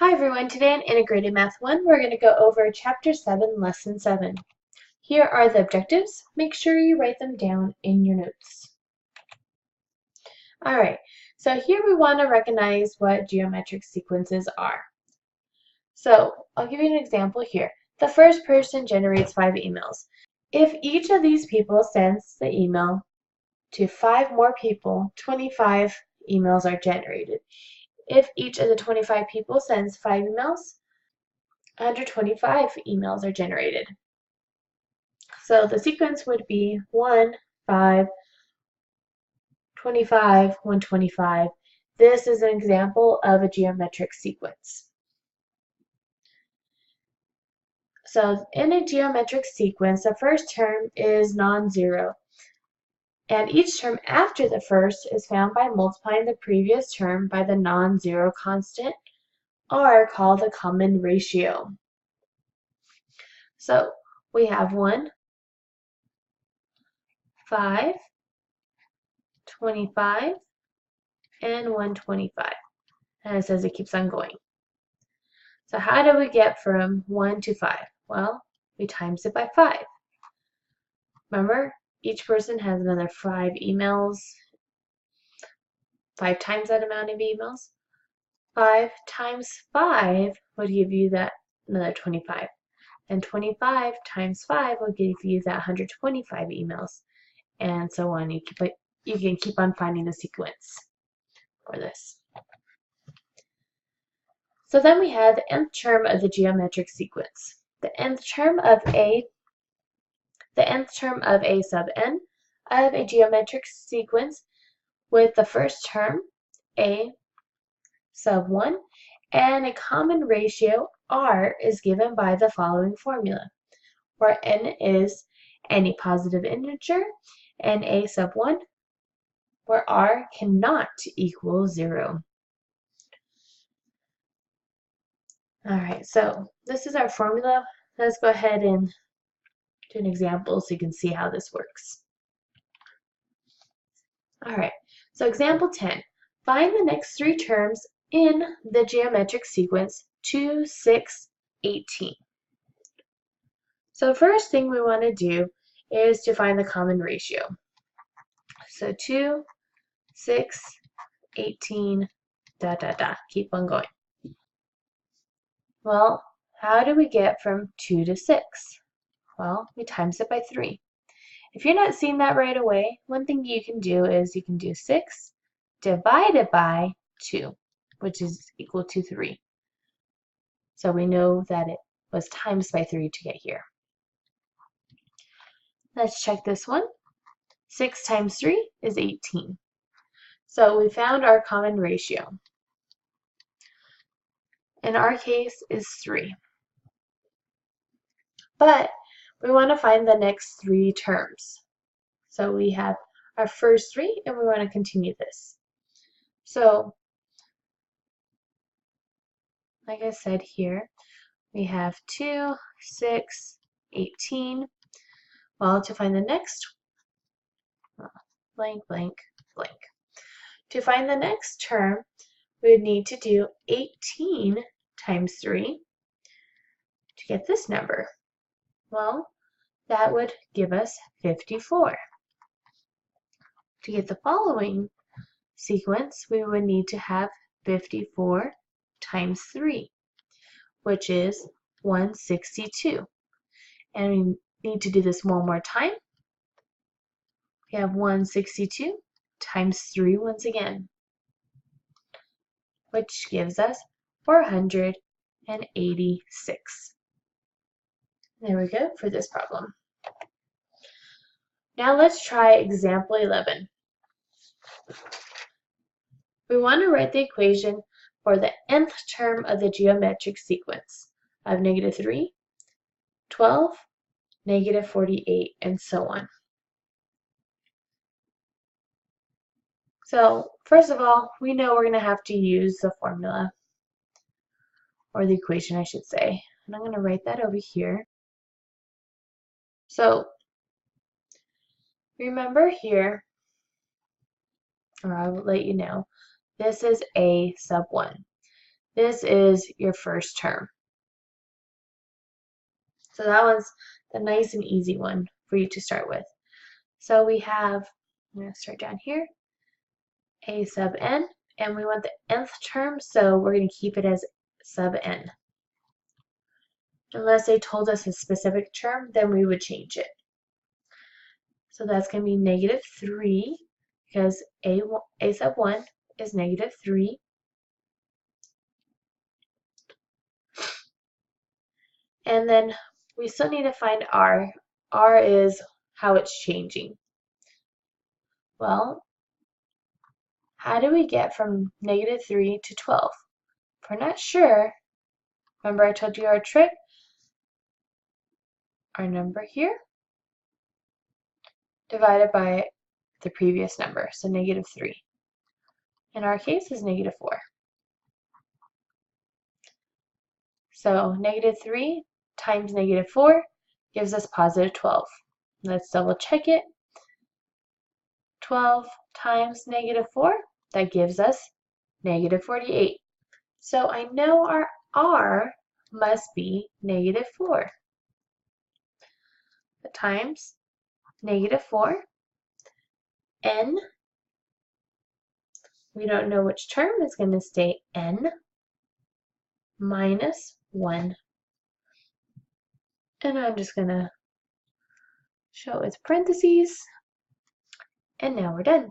Hi everyone, today in Integrated Math 1 we're going to go over Chapter 7, Lesson 7. Here are the objectives. Make sure you write them down in your notes. Alright, so here we want to recognize what geometric sequences are. So I'll give you an example here. The first person generates 5 emails. If each of these people sends the email to 5 more people, 25 emails are generated. If each of the 25 people sends 5 emails, 125 emails are generated. So the sequence would be 1, 5, 25, 125. This is an example of a geometric sequence. So in a geometric sequence, the first term is non-zero. And each term after the first is found by multiplying the previous term by the non-zero constant, or called the common ratio. So we have 1, 5, 25, and 125. And it says it keeps on going. So how do we get from 1 to 5? Well, we times it by 5. Remember, each person has another 5 emails, 5 times that amount of emails. 5 times 5 would give you that another 25. And 25 times 5 will give you that 125 emails. And so on. You can keep on finding the sequence for this. So then we have the nth term of the geometric sequence. The nth term of a sub n of a geometric sequence with the first term, a sub 1, and a common ratio, r, is given by the following formula, where n is any positive integer and a sub 1, where r cannot equal 0. Alright, so this is our formula. Let's go ahead and do an example so you can see how this works. Alright, so example 10. Find the next 3 terms in the geometric sequence 2, 6, 18. So first thing we want to do is to find the common ratio. So 2, 6, 18, keep on going. Well, how do we get from 2 to 6? Well, we times it by 3. If you're not seeing that right away, one thing you can do is you can do 6 divided by 2, which is equal to 3. So we know that it was times by 3 to get here. Let's check this one. 6 times 3 is 18. So we found our common ratio. In our case is 3. But we want to find the next 3 terms. So we have our first 3 and we want to continue this. So like I said here, we have 2, 6, 18. Well, to find the next blank, blank, blank. To find the next term, we would need to do 18 times 3 to get this number. Well, that would give us 54. To get the following sequence, we would need to have 54 times 3, which is 162. And we need to do this one more time. We have 162 times 3 once again, which gives us 486. There we go for this problem. Now let's try example 11. We want to write the equation for the nth term of the geometric sequence of -3, 12, -48, and so on. So first of all, we know we're going to have to use the formula, or the equation I should say. And I'm going to write that over here. So remember here, or I will let you know, this is a sub 1. This is your first term. So that was the nice and easy one for you to start with. So we have, I'm going to start down here, a sub n, and we want the nth term, so we're going to keep it as sub n. Unless they told us a specific term, then we would change it. So that's going to be negative 3, because a sub 1 is negative 3. And then we still need to find r. R is how it's changing. Well, how do we get from negative 3 to 12? If we're not sure, remember I told you our trick? Our number here divided by the previous number, so negative 3. In our case is negative 4. So negative 3 times negative 4 gives us positive 12. Let's double check it. 12 times negative 4, that gives us negative 48. So I know our r must be negative 4. Times negative 4, n, we don't know which term is going to stay n, minus 1. And I'm just going to show its parentheses, and now we're done.